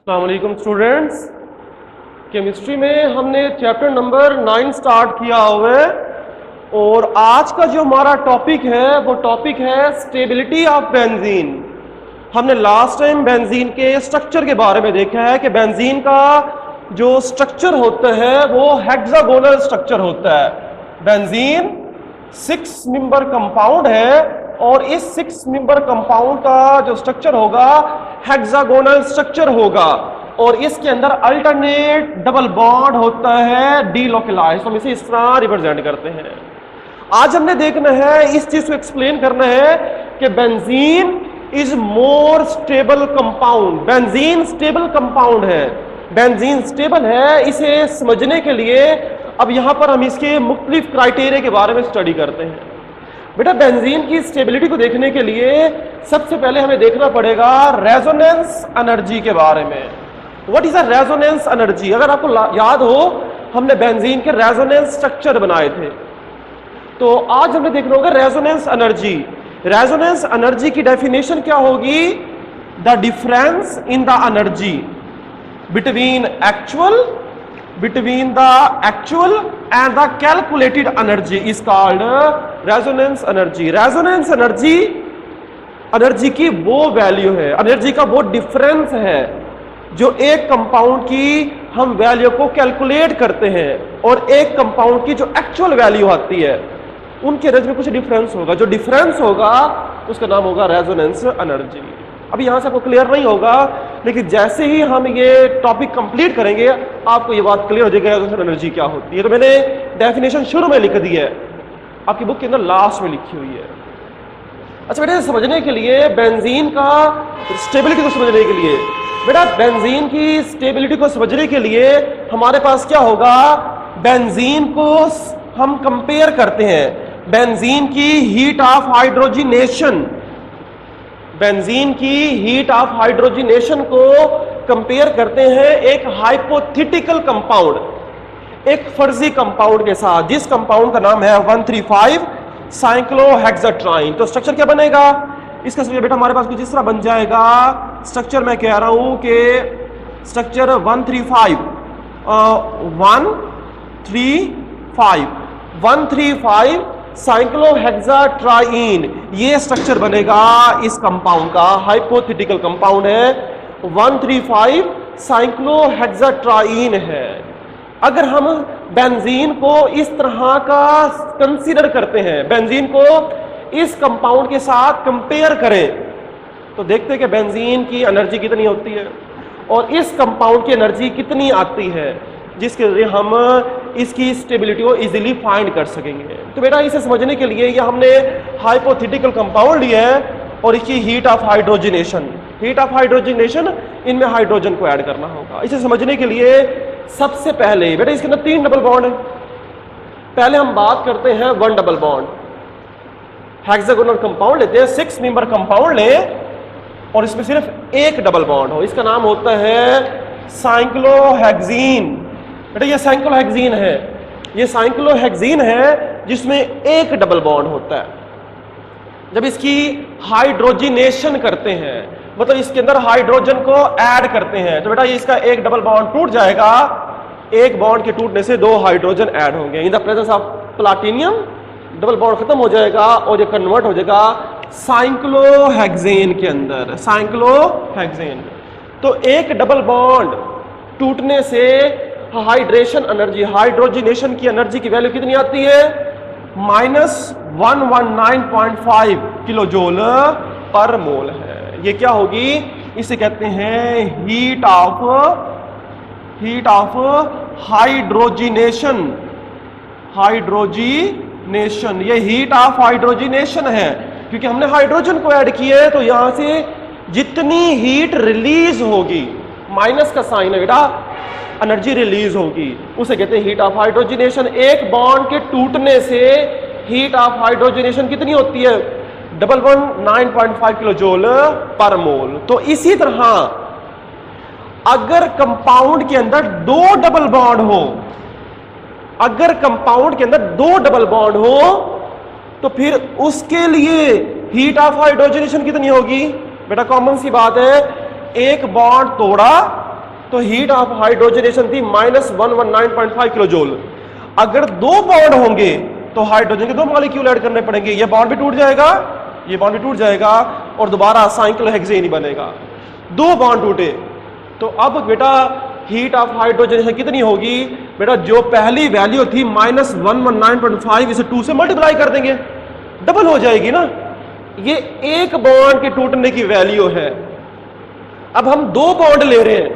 अस्सलाम वालेकुम students. Chemistry में हमने चैप्टर नंबर 9 स्टार्ट किया हुआ है और आज का जो हमारा टॉपिक है वो टॉपिक है स्टेबिलिटी ऑफ बेंजीन। हमने लास्ट टाइम बेंजीन के स्ट्रक्चर के बारे में देखा है कि बेंजीन का जो स्ट्रक्चर होता है वो हेक्सागोनल स्ट्रक्चर होता है। बेंजीन 6 मेंबर कंपाउंड है और इस 6 मेंबर कंपाउंड का जो स्ट्रक्चर होगा हेक्सागोनल स्ट्रक्चर होगा और इसके अंदर अल्टरनेट डबल बॉन्ड होता है डीलोकलाइज्ड। हम इसे इस तरह रिप्रेजेंट करते हैं। आज हमने देखना है, इस चीज को एक्सप्लेन करना है कि benzene is more stable compound. Benzene stable compound है, बेंजीन स्टेबल है। इसे समझने के लिए अब यहां पर हम इसके मुख्तलिफ क्राइटेरिया के बारे में स्टडी करते हैं। बेटा, बेंजीन की स्टेबिलिटी को देखने के लिए सबसे पहले हमें देखना पड़ेगा रेजोनेंस एनर्जी के बारे में। What is a resonance energy? अगर आपको याद हो, हमने बेंजीन के रेजोनेंस स्ट्रक्चर बनाए थे, तो आज हमने देखना होगा रेजोनेंस एनर्जी। रेजोनेंस एनर्जी की डेफिनेशन क्या होगी? The difference in the energy between the actual and the calculated energy is called resonance energy. resonance energy की वो वैल्यू है, एनर्जी का वो डिफरेंस है जो एक कंपाउंड की हम वैल्यू को कैलकुलेट करते हैं और एक कंपाउंड की जो एक्चुअल वैल्यू आती है उनके रेंज में कुछ डिफरेंस होगा। जो डिफरेंस होगा उसका नाम होगा रेजोनेंस एनर्जी। अभी यहां से आपको क्लियर नहीं होगा, लेकिन जैसे ही हम ये टॉपिक कंप्लीट करेंगे आपको ये बात क्लियर हो जाएगी रेजोनेंस एनर्जी क्या होती है। तो मैंने डेफिनेशन शुरू में लिख दी है, आपकी बुक के अंदर लास्ट में लिखी हुई है। अच्छा बेटा, समझने के लिए बेंजीन का स्टेबिलिटी को समझने के लिए, बेटा बेंजीन की स्टेबिलिटी को समझने के लिए हमारे पास क्या होगा? बेंजीन को हम कंपेयर करते हैं बेंजीन की हीट ऑफ हाइड्रोजिनेशन। बेंजीन की हीट ऑफ हाइड्रोजिनेशन को कंपेयर करते हैं एक हाइपोथेटिकल कंपाउंड, एक फर्जी कंपाउंड के साथ, जिस कंपाउंड का नाम है 135 साइक्लोहेक्साट्राइन। तो स्ट्रक्चर क्या बनेगा इसका? बेटा हमारे पास कुछ इस तरह बन जाएगा स्ट्रक्चर। मैं कह रहा हूं कि स्ट्रक्चर 135 साइक्लोहेक्साट्राइन, ये स्ट्रक्चर बनेगा इस कंपाउंड का। हाइपोथेटिकल कंपाउंड है, 135 साइक्लोहेक्साट्राइन है। अगर हम बेंजीन को इस तरह का कंसीडर करते हैं, बेंजीन को इस कंपाउंड के साथ कंपेयर करें, तो देखते हैं कि बेंजीन की एनर्जी कितनी होती है और इस कंपाउंड की एनर्जी कितनी आती है, जिसके लिए हम इसकी स्टेबिलिटी को इजीली फाइंड कर सकेंगे। तो बेटा इसे समझने के लिए ये हमने हाइपोथेटिकल कंपाउंड लिया है और इसकी हीट ऑफ हाइड्रोजिनेशन, इनमें हाइड्रोजन को ऐड करना होगा। इसे समझने के लिए सबसे पहले बेटा इसके अंदर 3 डबल बॉन्ड है। पहले हम बात करते हैं 1 डबल बॉन्ड। हेक्सागोनल कंपाउंड लेते हैं, 6 मेंबर कंपाउंड ले और इसमें सिर्फ एक डबल बॉन्ड हो। इसका नाम होता है साइक्लोहेक्सीन। बेटा ये साइक्लोहेक्सीन है, ये साइक्लोहेक्सीन है जिसमें एक डबल बॉन्ड होता है। जब इसकी हाइड्रोजिनेशन करते हैं, मतलब इसके अंदर हाइड्रोजन को ऐड करते हैं, तो बेटा ये इसका एक डबल बॉन्ड टूट जाएगा। एक बॉन्ड के टूटने से 2 हाइड्रोजन ऐड होंगे। In the presence of platinum double bond खत्म हो जाएगा और ये कन्वर्ट हो जाएगा साइक्लोहेक्सेन के अंदर, साइक्लोहेक्सेन। तो एक डबल बॉन्ड टूटने से हाइड्रेशन एनर्जी, हाइड्रोजिनेशन की एनर्जी की वैल्यू कितनी आती है? -119.5 किलो जूल पर मोल है। ये क्या होगी? इसे कहते हैं हीट ऑफ हाइड्रोजिनेशन। ये हीट ऑफ हाइड्रोजिनेशन है क्योंकि हमने हाइड्रोजन को ऐड किया है, तो यहां से जितनी हीट रिलीज होगी, माइनस का साइन है बेटा, एनर्जी रिलीज होगी, उसे कहते हैं हीट ऑफ हाइड्रोजिनेशन। एक बॉन्ड के टूटने से हीट ऑफ हाइड्रोजिनेशन कितनी होती है? 119.5 किलो जूल पर मोल। तो इसी तरह अगर कंपाउंड के अंदर 2 डबल बॉन्ड हो, अगर कंपाउंड के अंदर 2 डबल बॉन्ड हो, तो फिर उसके लिए हीट ऑफ हाइड्रोजनेशन कितनी होगी? बेटा कॉमन सी बात है, एक बॉन्ड तोड़ा तो हीट ऑफ हाइड्रोजनेशन थी -119.5 किलो जूल। अगर दो बॉन्ड होंगे तो हाइड्रोजन के दो मॉलिक्यूल ऐड करने पड़ेंगे, ये बॉन्ड भी टूट जाएगा, ये बॉन्ड भी टूट जाएगा और दोबारा साइक्लोहेक्सेन ही बनेगा। दो बॉन्ड टूटे तो अब बेटा हीट ऑफ हाइड्रोजनेशन कितनी होगी बेटा? जो पहली वैल्यू थी -119.5 इसे 2 से मल्टीप्लाई कर देंगे, डबल हो जाएगी ना। ये एक बॉन्ड के टूटने की वैल्यू है। अब हम दो बॉन्ड ले रहे हैं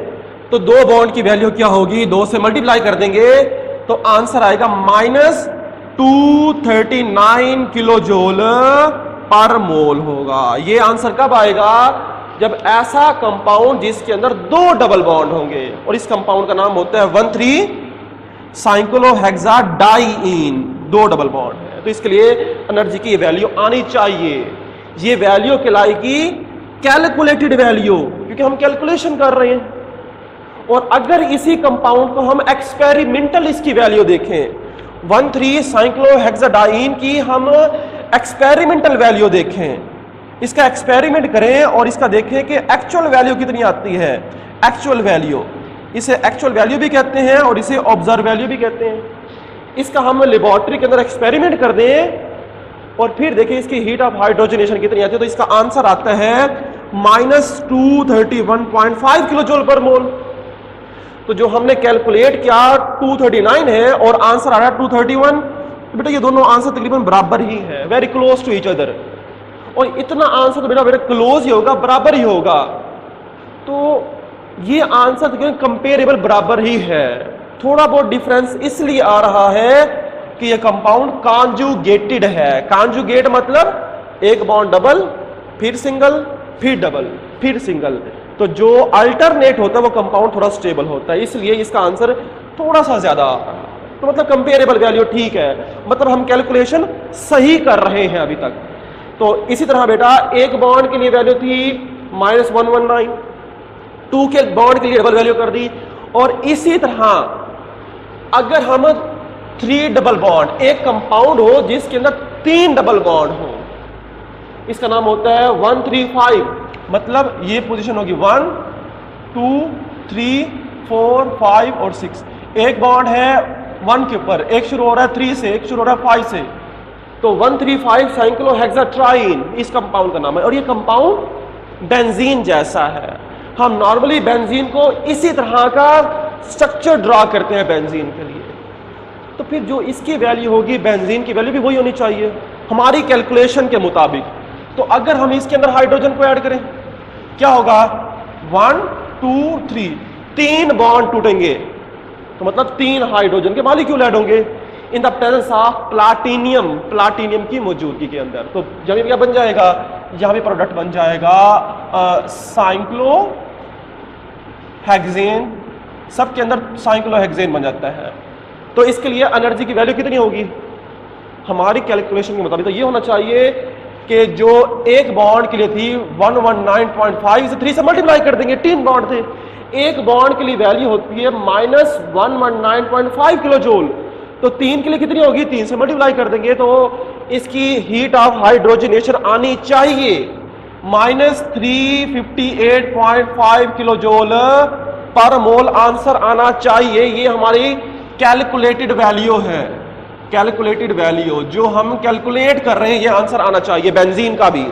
तो दो बॉन्ड की वैल्यू क्या होगी? 2 से मल्टीप्लाई कर देंगे तो आंसर आएगा -239 किलो जूल पर मोल होगा। ये आंसर कब आएगा? जब ऐसा कंपाउंड जिसके अंदर दो डबल बॉन्ड होंगे, और इस कंपाउंड का नाम होता है 1,3-साइक्लोहेक्साडाइईन, दो डबल बॉन्ड है। तो इसके लिए एनर्जी की वैल्यू आनी चाहिए। ये वैल्यू कहलाएगी कैलकुलेटेड वैल्यू, क्योंकि हम कैलकुलेशन कर रहे हैं। और अगर इसी कंपाउंड को हम एक्सपेरिमेंटल इसकी वैल्यू देखें, 1,3-साइक्लोहेक्साडाइईन की हम एक्सपेरिमेंटल वैल्यू देखें, इसका एक्सपेरिमेंट करें और इसका देखें कि एक्चुअल वैल्यू कितनी आती है। एक्चुअल वैल्यू, इसे एक्चुअल वैल्यू भी कहते हैं और इसे ऑब्जर्व वैल्यू भी कहते हैं। इसका हम लेबोरेटरी के अंदर एक्सपेरिमेंट कर दें और फिर देखें इसकी हीट ऑफ हाइड्रोजनेशन कितनी आती है, तो इसका आंसर आता है -231.5 किलो जूल पर मोल। तो जो हमने कैलकुलेट किया 239 है और आंसर आ रहा है 231, तो बेटा ये दोनों आंसर तकरीबन बराबर ही है, very close to each other. और इतना आंसर तो बेटा क्लोज ही होगा, बराबर ही होगा। तो ये आंसर तो कंपेरेबल बराबर ही है। थोड़ा बहुत डिफरेंस इसलिए आ रहा है कि ये कंपाउंड कॉन्जुगेटेड है। कॉन्जुगेट मतलब एक बॉन्ड डबल, फिर सिंगल, फिर डबल, फिर सिंगल। तो जो अल्टरनेट होता है वो कंपाउंड थोड़ा स्टेबल होता है, इसलिए इसका आंसर थोड़ा सा ज्यादा आ रहा है। तो मतलब कंपेरेबल वैल्यू ठीक है, मतलब हम कैलकुलेशन सही कर रहे हैं अभी तक। तो इसी तरह बेटा एक बॉन्ड के लिए वैल्यू थी -119, 2 के बॉन्ड के लिए डबल वैल्यू कर दी। और इसी तरह अगर हम 3 डबल बॉन्ड, एक कंपाउंड हो जिसके अंदर 3 डबल बॉन्ड हो, इसका नाम होता है 135, मतलब ये पोजीशन होगी 1, 2, 3, 4, 5 और 6। एक बॉन्ड है 1 के ऊपर, एक शुरू हो रहा है 3 से, एक शुरू हो रहा है 5 से, तो 135-साइक्लोहेक्साट्राइन इस कंपाउंड का नाम है। और ये कंपाउंड बेंजीन जैसा है। हम नॉर्मली बेंजीन को इसी तरह का स्ट्रक्चर ड्रा करते हैं बेंजीन के लिए। तो फिर जो इसकी वैल्यू होगी बेंजीन की वैल्यू भी वही होनी चाहिए हमारी कैलकुलेशन के मुताबिक। तो अगर हम इसके अंदर हाइड्रोजन को ऐड करें क्या होगा? 1, 2, 3, 3 बॉन्ड टूटेंगे, तो मतलब 3 हाइड्रोजन के मॉलिक्यूल ऐड होंगे in the presence of platinum, platinum की मौजूदगी के अंदर। तो जब क्या बन जाएगा? यहां भी प्रोडक्ट बन जाएगा साइक्लोहेक्सेन, सबके अंदर साइक्लोहेक्सेन बन जाता है। तो इसके लिए एनर्जी की वैल्यू कितनी होगी हमारी कैलकुलेशन के मुताबिक? तो ये होना चाहिए कि जो एक बॉन्ड के लिए थी 119.5, इसे 3 से मल्टीप्लाई कर देंगे, 3 बॉन्ड थे, एक बॉन्ड के लिए वैल्यू होती है -119.5 किलो जूल। तो 3 के लिए कितनी होगी? 3 से मल्टीप्लाई कर देंगे तो इसकी हीट ऑफ हाइड्रोजनेशन आनी चाहिए -358.5 किलो जूल पर मोल आंसर आना चाहिए। ये हमारी कैलकुलेटेड वैल्यू है, कैलकुलेटेड वैल्यू जो हम कैलकुलेट कर रहे हैं ये आंसर आना चाहिए। बेंजीन का भी,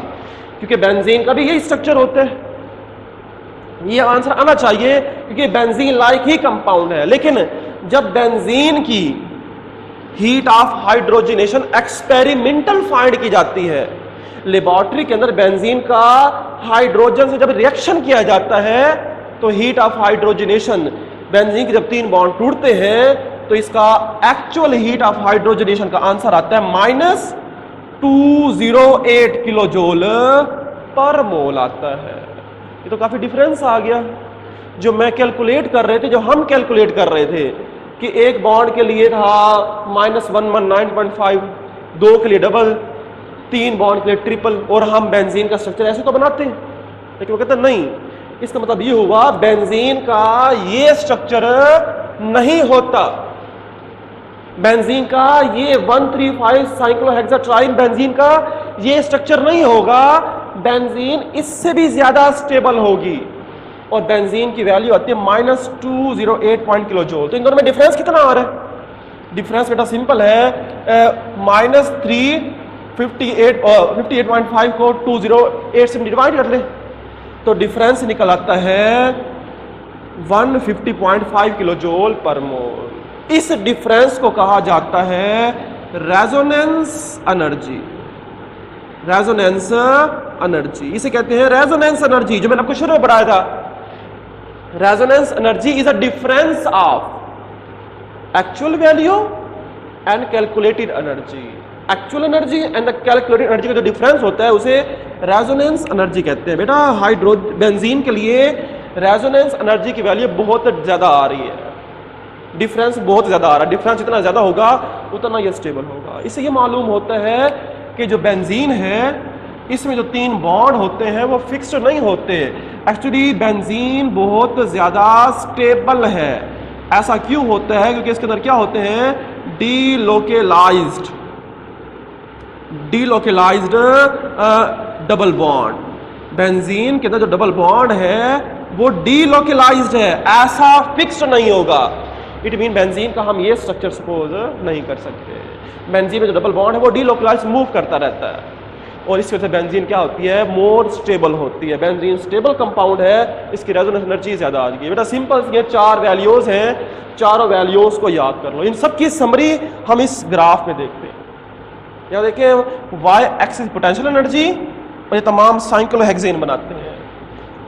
क्योंकि बेंजीन का भी यही स्ट्रक्चर होता है, ये आंसर आना चाहिए क्योंकि बेंजीन लाइक ही कंपाउंड है। लेकिन जब बेंजीन की heat of hydrogenation experimental find की जाती है, लेबोरेटरी के अंदर बेंजीन का हाइड्रोजन से जब रिएक्शन किया जाता है तो हीट ऑफ हाइड्रोजनेशन, बेंजीन के जब 3 बॉन्ड टूटते हैं तो इसका एक्चुअल हीट ऑफ हाइड्रोजनेशन का आंसर आता है -208 किलो जूल पर मोल आता है। ये तो काफी डिफरेंस आ गया। जो मैं कैलकुलेट कर रहे थे, जो हम कैलकुलेट कर रहे थे कि एक बॉन्ड के लिए था -119.5, 2 के लिए डबल, 3 बॉन्ड के लिए ट्रिपल, और हम बेंजीन का स्ट्रक्चर ऐसे तो बनाते हैं, लेकिन वो कहते हैं नहीं, इसका मतलब ये हुआ बेंजीन का ये स्ट्रक्चर नहीं होता। बेंजीन का ये 135-साइक्लोहेक्साट्राइन बेंजीन का ये स्ट्रक्चर नहीं होगा। बेंजीन इससे भी ज्यादा स्टेबल होगी, और बेंजीन की वैल्यू आती है -208 पॉइंट किलो जूल। तो इन दोनों में डिफरेंस कितना आ रहा है? डिफरेंस बेटा सिंपल है, -358.5 को 208 से डिवाइड कर ले तो डिफरेंस निकल आता है 150.5 किलो जूल पर मोल। इस डिफरेंस को कहा जाता है रेजोनेंस एनर्जी। रेजोनेंस एनर्जी इसे कहते हैं रेजोनेंस एनर्जी, जो मैंने आपको शुरू में बताया था। Resonance energy is a difference of actual value and calculated energy. Actual energy and the calculated energy का जो डिफरेंस होता है उसे रेजोनेंस एनर्जी कहते हैं। बेटा बेंजीन के लिए रेजोनेंस एनर्जी की वैल्यू बहुत ज्यादा आ रही है, डिफरेंस बहुत ज्यादा आ रहा है। डिफरेंस जितना ज्यादा होगा उतना ये स्टेबल होगा। इससे ये मालूम होता है कि जो बेंजीन है इसमें जो 3 बॉन्ड होते हैं वो फिक्स्ड नहीं होते। एक्चुअली बेंजीन बहुत ज्यादा स्टेबल है। ऐसा क्यों होता है? क्योंकि इसके अंदर क्या होते हैं, डीलोकेलाइज्ड डबल बॉन्ड। बेंजीन के अंदर जो डबल बॉन्ड है वो डीलोकेलाइज्ड है, ऐसा फिक्स्ड नहीं होगा। इट मीन बेंजीन का हम ये स्ट्रक्चर सपोज नहीं कर सकते। बेंजीन में जो डबल बॉन्ड है वो डीलोकेलाइज्ड मूव करता रहता है और इसकी वजह से बेंजीन क्या होती है, मोर स्टेबल होती है। बेंजीन स्टेबल कंपाउंड है, इसकी रेजोनेंस एनर्जी ज्यादा आ गई। बेटा सिंपल ये 4 वैल्यूज हैं, चारों वैल्यूज को याद कर लो। इन सब की समरी हम इस ग्राफ में देखते हैं। यहाँ देखें वाई एक्सिस पोटेंशियल एनर्जी और ये तमाम साइक्लोहेक्सेन बनाते हैं।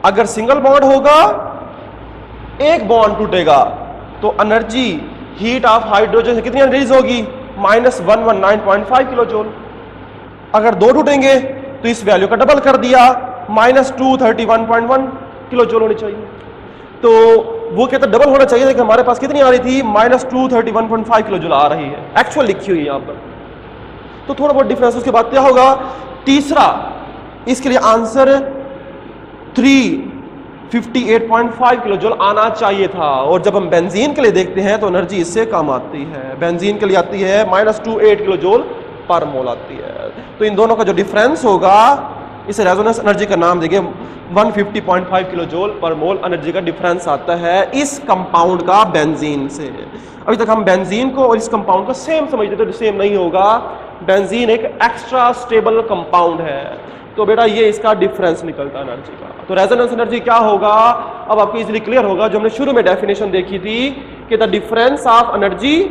अगर सिंगल बॉन्ड होगा, एक बॉन्ड टूटेगा तो एनर्जी हीट ऑफ हाइड्रोजन से कितनी रिलीज होगी, -119.5 किलो जूल। अगर 2 टूटेंगे तो इस वैल्यू का डबल कर दिया, -231.1 किलो जूल होनी चाहिए। तो वो कहते डबल होना चाहिए, लेकिन हमारे पास कितनी आ रही थी, -231.5 किलो जूल आ रही है, एक्चुअल लिखी हुई है यहाँ पर। तो थोड़ा बहुत डिफरेंस। उसके बाद क्या होगा, तीसरा इसके लिए आंसर 358.5 किलो जूल आना चाहिए था। और जब हम बेंजीन के लिए देखते हैं तो एनर्जी इससे कम आती है। बेंजीन के लिए आती है -28 किलो जूल पर मोल आती है। तो इन दोनों का जो डिफरेंस होगा इसे रेजोनेंस एनर्जी का नाम देंगे। 150.5 किलो जूल पर मोल एनर्जी का डिफरेंस आता है इस कंपाउंड का बेंजीन से। अभी तक हम बेंजीन को और इस कंपाउंड को सेम समझते थे, तो सेम नहीं होगा। बेंजीन एक एक्स्ट्रा स्टेबल कंपाउंड है, तो बेटा ये इसका डिफरेंस निकलता है एनर्जी का। तो रेजोनेंस एनर्जी क्या होगा, अब आपको इजीली क्लियर होगा। जो हमने शुरू में डेफिनेशन देखी थी कि the difference of energy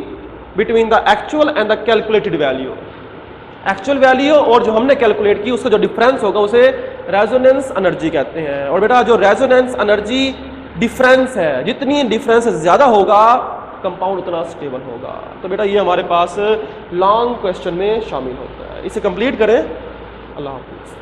between the actual and the calculated value. Actual value और जो हमने कैलकुलेट की उसका जो डिफरेंस होगा उसे रेजोनेंस एनर्जी कहते हैं। और बेटा जो रेजोनेंस एनर्जी डिफरेंस है, जितनी डिफरेंस ज्यादा होगा कंपाउंड उतना स्टेबल होगा। तो बेटा ये हमारे पास लॉन्ग क्वेश्चन में शामिल होता है। इसे कंप्लीट करें। अल्लाह हाफिज़।